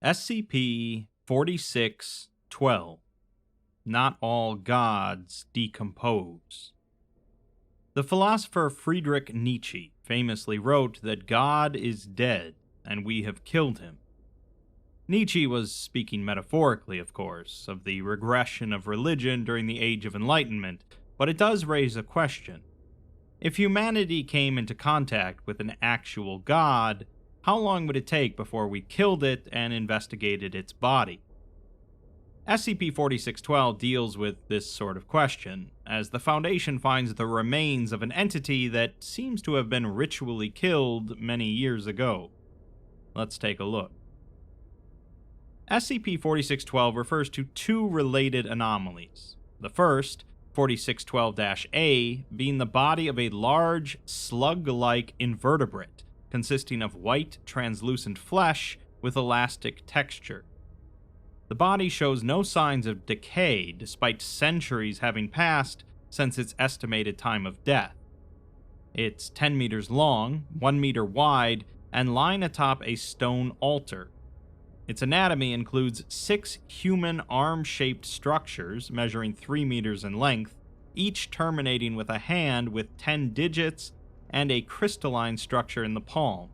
SCP-4612. Not all gods decompose. The philosopher Friedrich Nietzsche famously wrote that God is dead and we have killed him. Nietzsche was speaking metaphorically, of course, of the regression of religion during the Age of Enlightenment, but it does raise a question. If humanity came into contact with an actual god, how long would it take before we killed it and investigated its body? SCP-4612 deals with this sort of question, as the Foundation finds the remains of an entity that seems to have been ritually killed many years ago. Let's take a look. SCP-4612 refers to two related anomalies. The first, 4612-A, being the body of a large, slug-like invertebrate, consisting of white, translucent flesh with elastic texture. The body shows no signs of decay despite centuries having passed since its estimated time of death. It's 10 meters long, 1 meter wide, and lying atop a stone altar. Its anatomy includes 6 human arm-shaped structures measuring 3 meters in length, each terminating with a hand with 10 digits and a crystalline structure in the palm.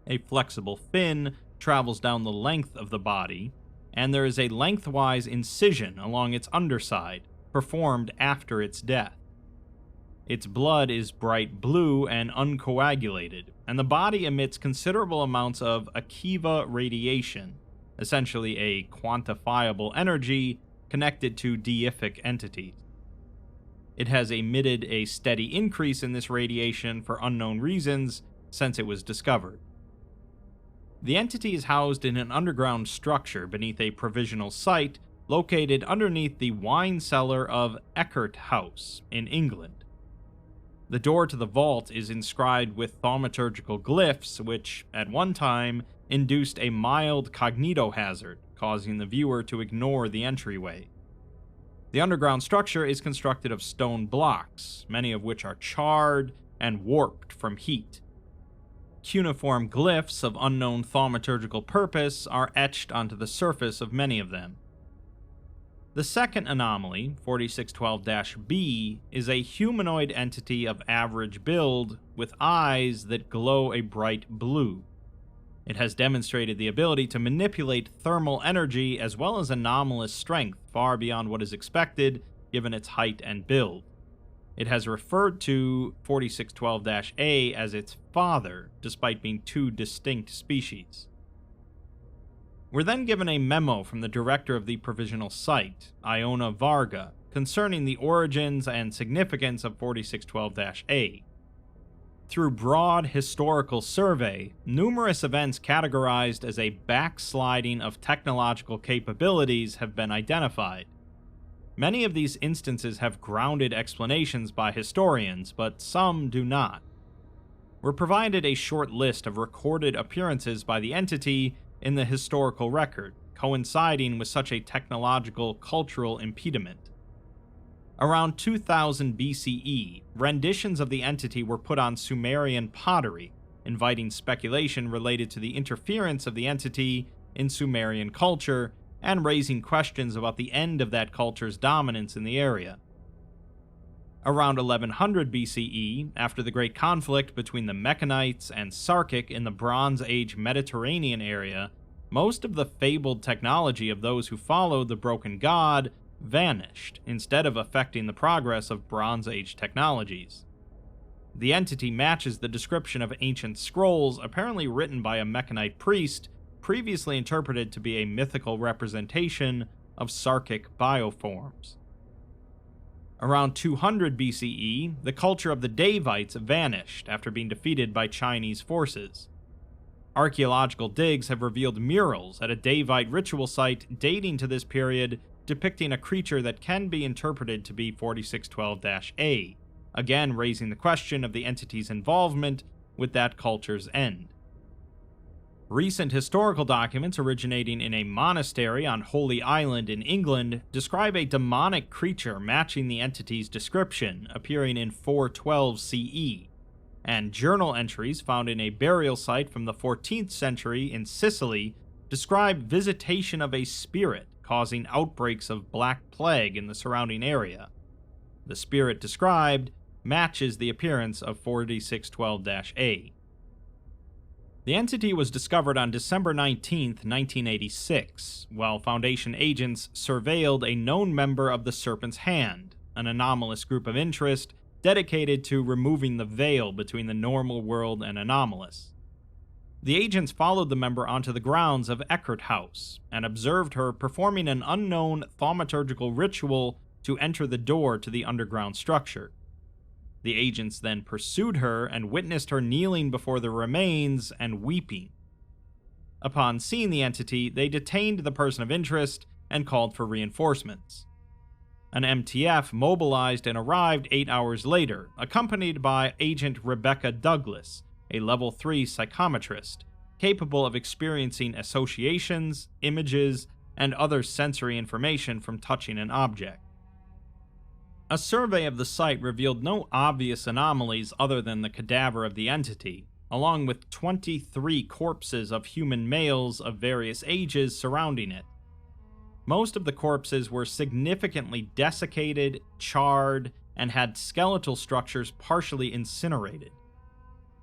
A flexible fin travels down the length of the body, and there is a lengthwise incision along its underside, performed after its death. Its blood is bright blue and uncoagulated, and the body emits considerable amounts of Akiva radiation, essentially a quantifiable energy connected to deific entities. It has emitted a steady increase in this radiation for unknown reasons since it was discovered. The entity is housed in an underground structure beneath a provisional site located underneath the wine cellar of Eckert House in England. The door to the vault is inscribed with thaumaturgical glyphs which, at one time, induced a mild cognitohazard, causing the viewer to ignore the entryway. The underground structure is constructed of stone blocks, many of which are charred and warped from heat. Cuneiform glyphs of unknown thaumaturgical purpose are etched onto the surface of many of them. The second anomaly, 4612-B, is a humanoid entity of average build with eyes that glow a bright blue. It has demonstrated the ability to manipulate thermal energy as well as anomalous strength far beyond what is expected given its height and build. It has referred to 4612-A as its father, despite being two distinct species. We're then given a memo from the director of the provisional site, Iona Varga, concerning the origins and significance of 4612-A. Through broad historical survey, numerous events categorized as a backsliding of technological capabilities have been identified. Many of these instances have grounded explanations by historians, but some do not. We're provided a short list of recorded appearances by the entity in the historical record, coinciding with such a technological cultural impediment. Around 2000 BCE, renditions of the entity were put on Sumerian pottery, inviting speculation related to the interference of the entity in Sumerian culture and raising questions about the end of that culture's dominance in the area. Around 1100 BCE, after the great conflict between the Mechanites and Sarkic in the Bronze Age Mediterranean area, most of the fabled technology of those who followed the broken god vanished, instead of affecting the progress of Bronze Age technologies. The entity matches the description of ancient scrolls apparently written by a Mechanite priest, previously interpreted to be a mythical representation of Sarkic bioforms. Around 200 BCE, the culture of the Davites vanished after being defeated by Chinese forces. Archaeological digs have revealed murals at a Davite ritual site dating to this period, depicting a creature that can be interpreted to be 4612-A, again raising the question of the entity's involvement with that culture's end. Recent historical documents originating in a monastery on Holy Island in England describe a demonic creature matching the entity's description, appearing in 412 CE, and journal entries found in a burial site from the 14th century in Sicily describe visitation of a spirit causing outbreaks of black plague in the surrounding area. The spirit described matches the appearance of 4612-A. The entity was discovered on December 19, 1986, while Foundation agents surveilled a known member of the Serpent's Hand, an anomalous group of interest dedicated to removing the veil between the normal world and anomalous. The agents followed the member onto the grounds of Eckert House and observed her performing an unknown thaumaturgical ritual to enter the door to the underground structure. The agents then pursued her and witnessed her kneeling before the remains and weeping. Upon seeing the entity, they detained the person of interest and called for reinforcements. An MTF mobilized and arrived 8 hours later, accompanied by Agent Rebecca Douglas, a Level 3 psychometrist, capable of experiencing associations, images, and other sensory information from touching an object. A survey of the site revealed no obvious anomalies other than the cadaver of the entity, along with 23 corpses of human males of various ages surrounding it. Most of the corpses were significantly desiccated, charred, and had skeletal structures partially incinerated.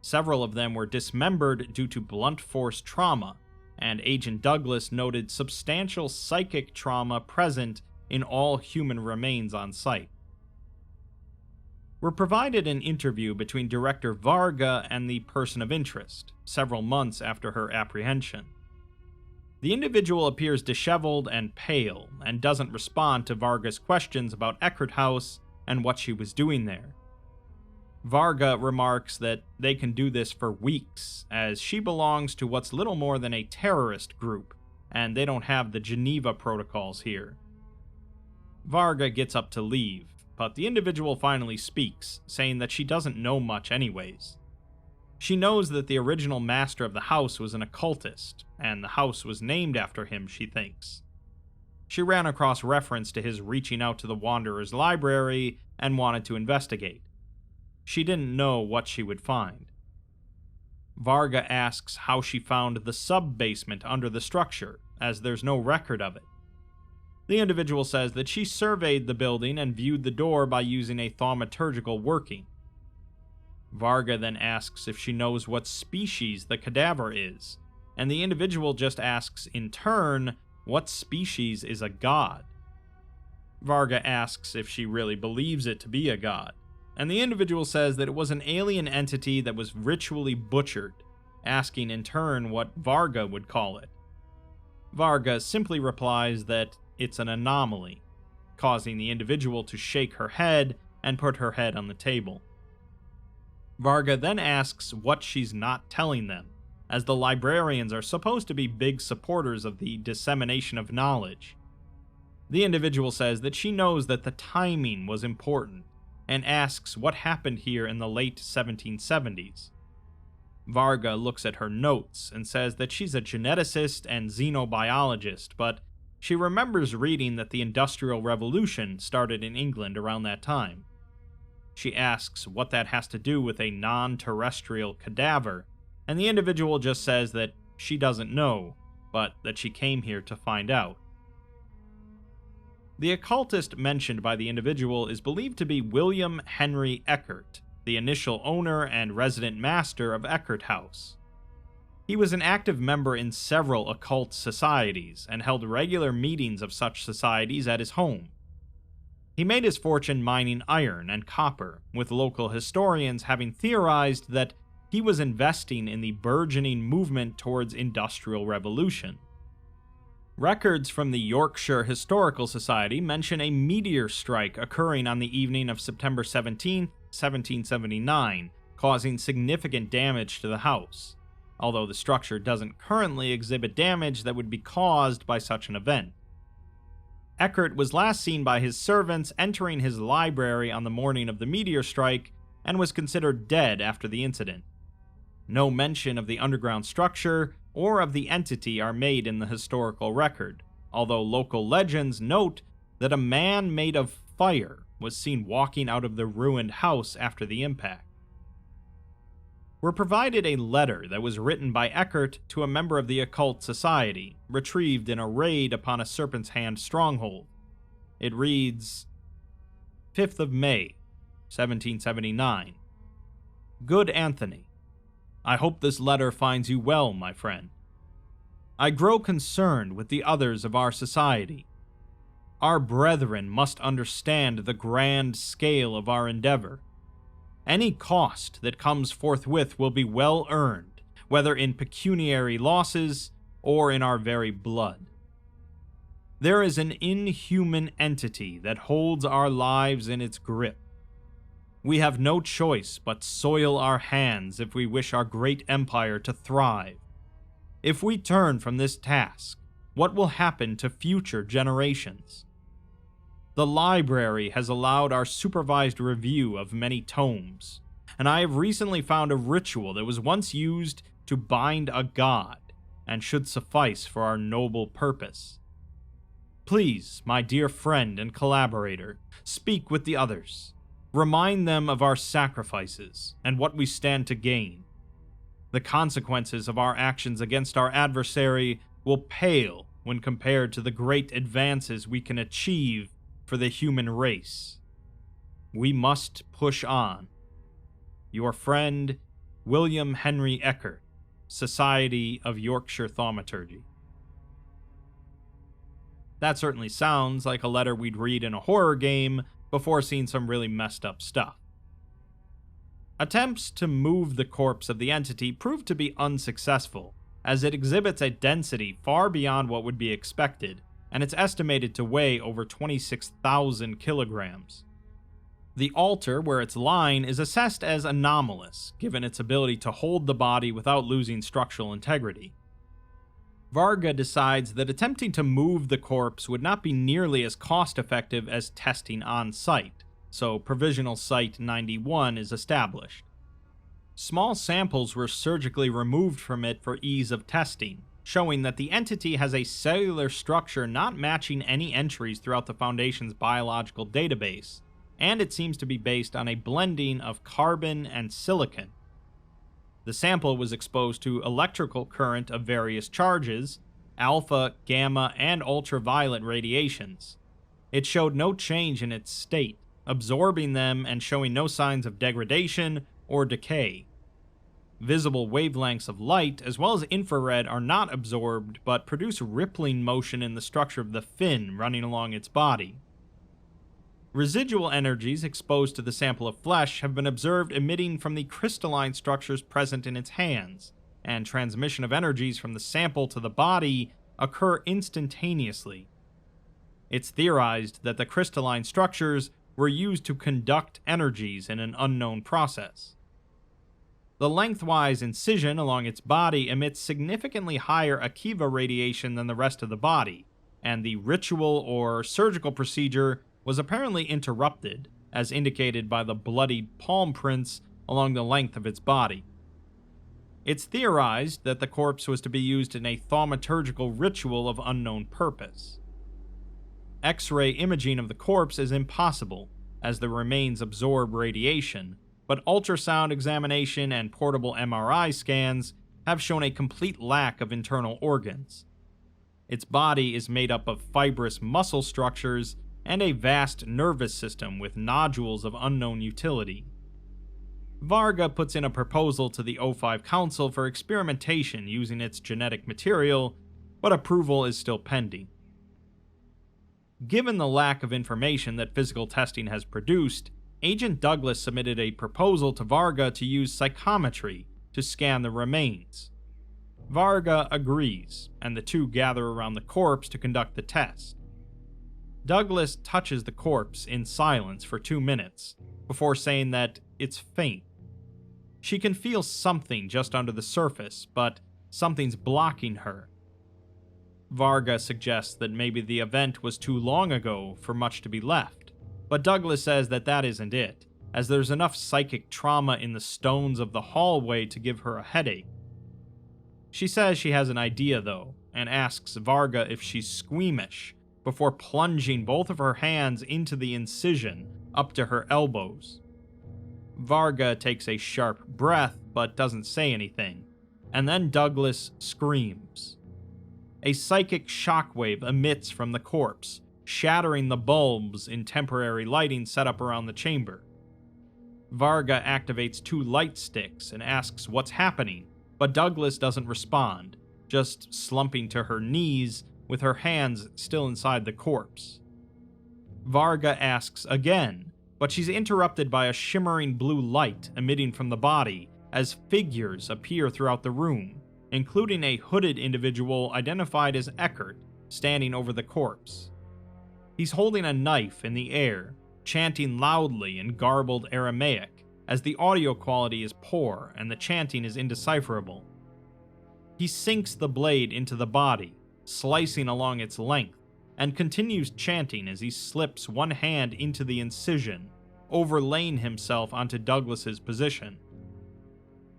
Several of them were dismembered due to blunt force trauma, and Agent Douglas noted substantial psychic trauma present in all human remains on site. We're provided an interview between Director Varga and the person of interest, several months after her apprehension. The individual appears disheveled and pale, and doesn't respond to Varga's questions about Eckert House and what she was doing there. Varga remarks that they can do this for weeks, as she belongs to what's little more than a terrorist group, and they don't have the Geneva protocols here. Varga gets up to leave, but the individual finally speaks, saying that she doesn't know much anyways. She knows that the original master of the house was an occultist, and the house was named after him, she thinks. She ran across reference to his reaching out to the Wanderer's library and wanted to investigate. She didn't know what she would find. Varga asks how she found the sub-basement under the structure, as there's no record of it. The individual says that she surveyed the building and viewed the door by using a thaumaturgical working. Varga then asks if she knows what species the cadaver is, and the individual just asks in turn what species is a god. Varga asks if she really believes it to be a god, and the individual says that it was an alien entity that was ritually butchered, asking in turn what Varga would call it. Varga simply replies that it's an anomaly, causing the individual to shake her head and put her head on the table. Varga then asks what she's not telling them, as the librarians are supposed to be big supporters of the dissemination of knowledge. The individual says that she knows that the timing was important, and asks what happened here in the late 1770s. Varga looks at her notes and says that she's a geneticist and xenobiologist, but she remembers reading that the Industrial Revolution started in England around that time. She asks what that has to do with a non-terrestrial cadaver, and the individual just says that she doesn't know, but that she came here to find out. The occultist mentioned by the individual is believed to be William Henry Eckert, the initial owner and resident master of Eckert House. He was an active member in several occult societies and held regular meetings of such societies at his home. He made his fortune mining iron and copper, with local historians having theorized that he was investing in the burgeoning movement towards industrial revolution. Records from the Yorkshire Historical Society mention a meteor strike occurring on the evening of September 17, 1779, causing significant damage to the house, although the structure doesn't currently exhibit damage that would be caused by such an event. Eckert was last seen by his servants entering his library on the morning of the meteor strike and was considered dead after the incident. No mention of the underground structure or of the entity are made in the historical record, although local legends note that a man made of fire was seen walking out of the ruined house after the impact. We're provided a letter that was written by Eckert to a member of the occult society, retrieved in a raid upon a Serpent's Hand stronghold. It reads, 5th of May, 1779. Good Anthony, I hope this letter finds you well, my friend. I grow concerned with the others of our society. Our brethren must understand the grand scale of our endeavor. Any cost that comes forthwith will be well earned, whether in pecuniary losses or in our very blood. There is an inhuman entity that holds our lives in its grip. We have no choice but soil our hands if we wish our great empire to thrive. If we turn from this task, what will happen to future generations? The library has allowed our supervised review of many tomes, and I have recently found a ritual that was once used to bind a god and should suffice for our noble purpose. Please, my dear friend and collaborator, speak with the others. Remind them of our sacrifices and what we stand to gain. The consequences of our actions against our adversary will pale when compared to the great advances we can achieve for the human race. We must push on. Your friend, William Henry Eckert, Society of Yorkshire Thaumaturgy. That certainly sounds like a letter we'd read in a horror game before seeing some really messed up stuff. Attempts to move the corpse of the entity proved to be unsuccessful, as it exhibits a density far beyond what would be expected, and it's estimated to weigh over 26,000 kilograms. The altar where it's lying is assessed as anomalous, given its ability to hold the body without losing structural integrity. Varga decides that attempting to move the corpse would not be nearly as cost-effective as testing on-site, so Provisional Site 91 is established. Small samples were surgically removed from it for ease of testing, showing that the entity has a cellular structure not matching any entries throughout the Foundation's biological database, and it seems to be based on a blending of carbon and silicon. The sample was exposed to electrical current of various charges, alpha, gamma, and ultraviolet radiations. It showed no change in its state, absorbing them and showing no signs of degradation or decay. Visible wavelengths of light as well as infrared are not absorbed but produce rippling motion in the structure of the fin running along its body. Residual energies exposed to the sample of flesh have been observed emitting from the crystalline structures present in its hands, and transmission of energies from the sample to the body occur instantaneously. It's theorized that the crystalline structures were used to conduct energies in an unknown process. The lengthwise incision along its body emits significantly higher Akiva radiation than the rest of the body, and the ritual or surgical procedure was apparently interrupted, as indicated by the bloodied palm prints along the length of its body. It's theorized that the corpse was to be used in a thaumaturgical ritual of unknown purpose. X-ray imaging of the corpse is impossible, as the remains absorb radiation, but ultrasound examination and portable MRI scans have shown a complete lack of internal organs. Its body is made up of fibrous muscle structures and a vast nervous system with nodules of unknown utility. Varga puts in a proposal to the O5 Council for experimentation using its genetic material, but approval is still pending. Given the lack of information that physical testing has produced, Agent Douglas submitted a proposal to Varga to use psychometry to scan the remains. Varga agrees, and the two gather around the corpse to conduct the test. Douglas touches the corpse in silence for 2 minutes, before saying that it's faint. She can feel something just under the surface, but something's blocking her. Varga suggests that maybe the event was too long ago for much to be left, but Douglas says that that isn't it, as there's enough psychic trauma in the stones of the hallway to give her a headache. She says she has an idea, though, and asks Varga if she's squeamish, before plunging both of her hands into the incision up to her elbows. Varga takes a sharp breath but doesn't say anything, and then Douglas screams. A psychic shockwave emits from the corpse, shattering the bulbs in temporary lighting set up around the chamber. Varga activates 2 light sticks and asks what's happening, but Douglas doesn't respond, just slumping to her knees with her hands still inside the corpse. Varga asks again, but she's interrupted by a shimmering blue light emitting from the body as figures appear throughout the room, including a hooded individual identified as Eckert standing over the corpse. He's holding a knife in the air, chanting loudly in garbled Aramaic, as the audio quality is poor and the chanting is indecipherable. He sinks the blade into the body, slicing along its length, and continues chanting as he slips one hand into the incision, overlaying himself onto Douglas's position.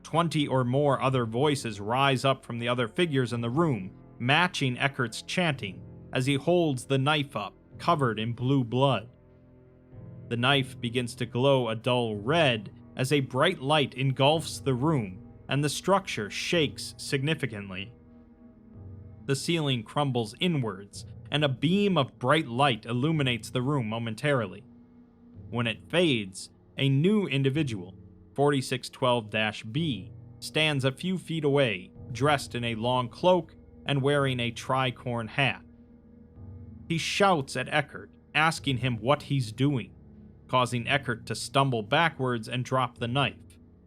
20 or more other voices rise up from the other figures in the room, matching Eckert's chanting as he holds the knife up, covered in blue blood. The knife begins to glow a dull red as a bright light engulfs the room, and the structure shakes significantly. The ceiling crumbles inwards, and a beam of bright light illuminates the room momentarily. When it fades, a new individual, 4612-B, stands a few feet away, dressed in a long cloak and wearing a tricorn hat. He shouts at Eckert, asking him what he's doing, causing Eckert to stumble backwards and drop the knife,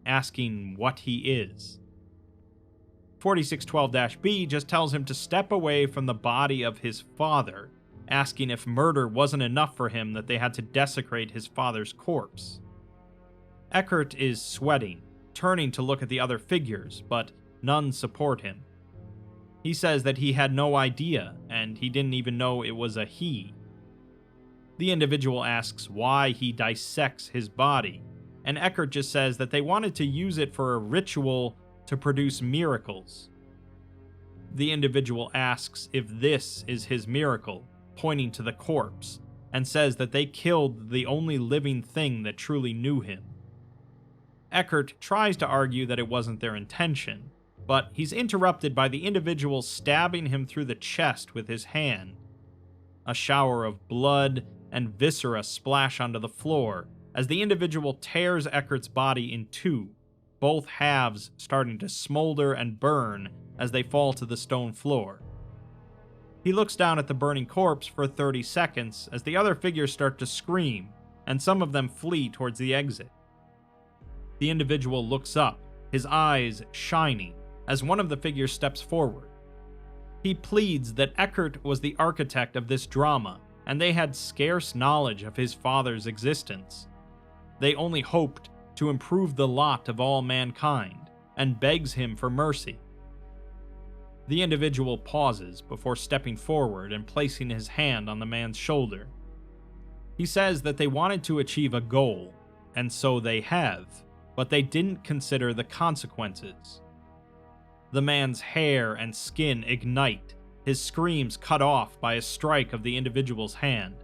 asking what he is. 4612-B just tells him to step away from the body of his father, asking if murder wasn't enough for him that they had to desecrate his father's corpse. Eckert is sweating, turning to look at the other figures, but none support him. He says that he had no idea, and he didn't even know it was a he. The individual asks why he dissects his body, and Eckert just says that they wanted to use it for a ritual to produce miracles. The individual asks if this is his miracle, pointing to the corpse, and says that they killed the only living thing that truly knew him. Eckert tries to argue that it wasn't their intention, but he's interrupted by the individual stabbing him through the chest with his hand. A shower of blood and viscera splash onto the floor as the individual tears Eckert's body in 2, both halves starting to smolder and burn as they fall to the stone floor. He looks down at the burning corpse for 30 seconds as the other figures start to scream, and some of them flee towards the exit. The individual looks up, his eyes shining, as one of the figures steps forward. He pleads that Eckert was the architect of this drama, and they had scarce knowledge of his father's existence. They only hoped to improve the lot of all mankind, and begs him for mercy. The individual pauses before stepping forward and placing his hand on the man's shoulder. He says that they wanted to achieve a goal, and so they have, but they didn't consider the consequences. The man's hair and skin ignite, his screams cut off by a strike of the individual's hand.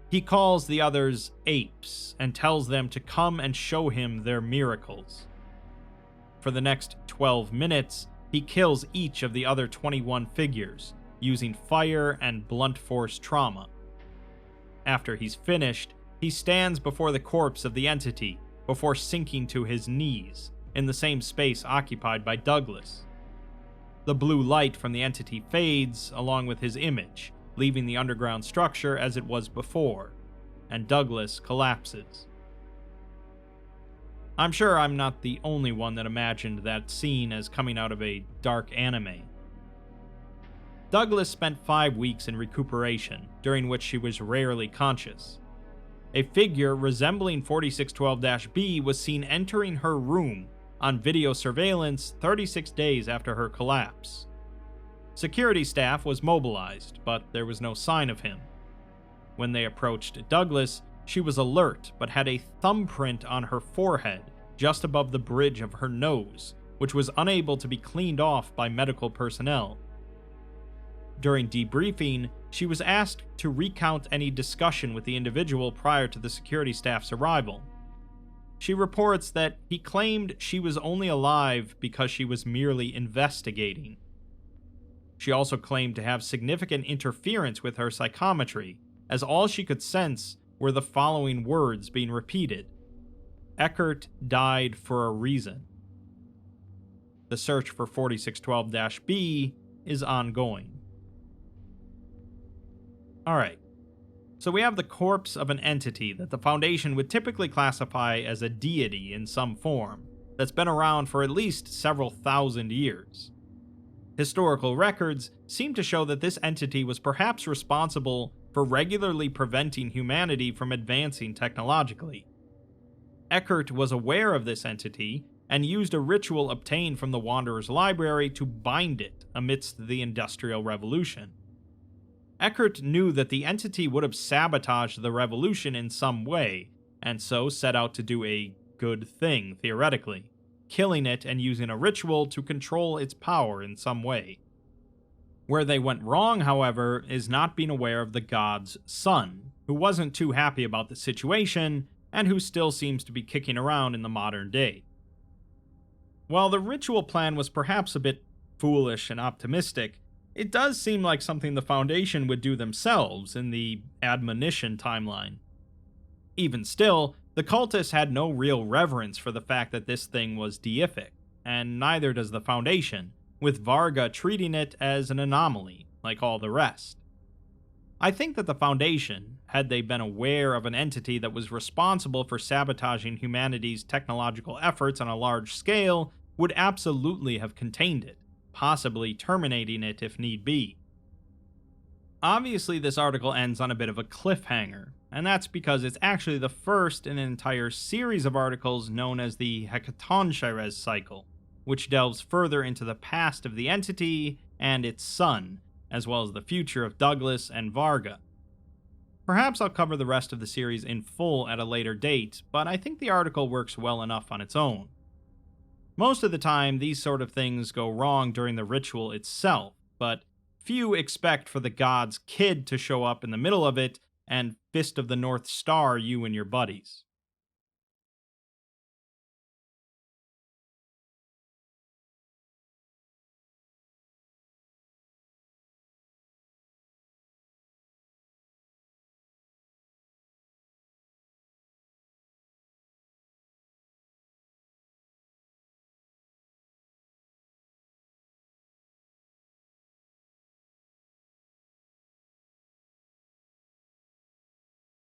He calls the others apes and tells them to come and show him their miracles. For the next 12 minutes, he kills each of the other 21 figures, using fire and blunt force trauma. After he's finished, he stands before the corpse of the entity before sinking to his knees, in the same space occupied by Douglas. The blue light from the entity fades along with his image, leaving the underground structure as it was before, and Douglas collapses. I'm sure I'm not the only one that imagined that scene as coming out of a dark anime. Douglas spent 5 weeks in recuperation, during which she was rarely conscious. A figure resembling 4612-B was seen entering her room on video surveillance 36 days after her collapse. Security staff was mobilized, but there was no sign of him. When they approached Douglas, she was alert but had a thumbprint on her forehead just above the bridge of her nose, which was unable to be cleaned off by medical personnel. During debriefing, she was asked to recount any discussion with the individual prior to the security staff's arrival. She reports that he claimed she was only alive because she was merely investigating. She also claimed to have significant interference with her psychometry, as all she could sense were the following words being repeated: Eckert died for a reason. The search for 4612-B is ongoing. Alright, so we have the corpse of an entity that the Foundation would typically classify as a deity in some form, that's been around for at least several thousand years. Historical records seem to show that this entity was perhaps responsible for regularly preventing humanity from advancing technologically. Eckert was aware of this entity and used a ritual obtained from the Wanderer's library to bind it amidst the Industrial Revolution. Eckert knew that the entity would have sabotaged the revolution in some way, and so set out to do a good thing, theoretically, killing it and using a ritual to control its power in some way. Where they went wrong, however, is not being aware of the god's son, who wasn't too happy about the situation, and who still seems to be kicking around in the modern day. While the ritual plan was perhaps a bit foolish and optimistic, it does seem like something the Foundation would do themselves in the admonition timeline. Even still, the cultists had no real reverence for the fact that this thing was deific, and neither does the Foundation, with Varga treating it as an anomaly, like all the rest. I think that the Foundation, had they been aware of an entity that was responsible for sabotaging humanity's technological efforts on a large scale, would absolutely have contained it, possibly terminating it if need be. Obviously, this article ends on a bit of a cliffhanger, and that's because it's actually the first in an entire series of articles known as the Hekatoncheres cycle, which delves further into the past of the entity and its son, as well as the future of Douglas and Varga. Perhaps I'll cover the rest of the series in full at a later date, but I think the article works well enough on its own. Most of the time, these sort of things go wrong during the ritual itself, but few expect for the god's kid to show up in the middle of it and Fist of the North Star you and your buddies.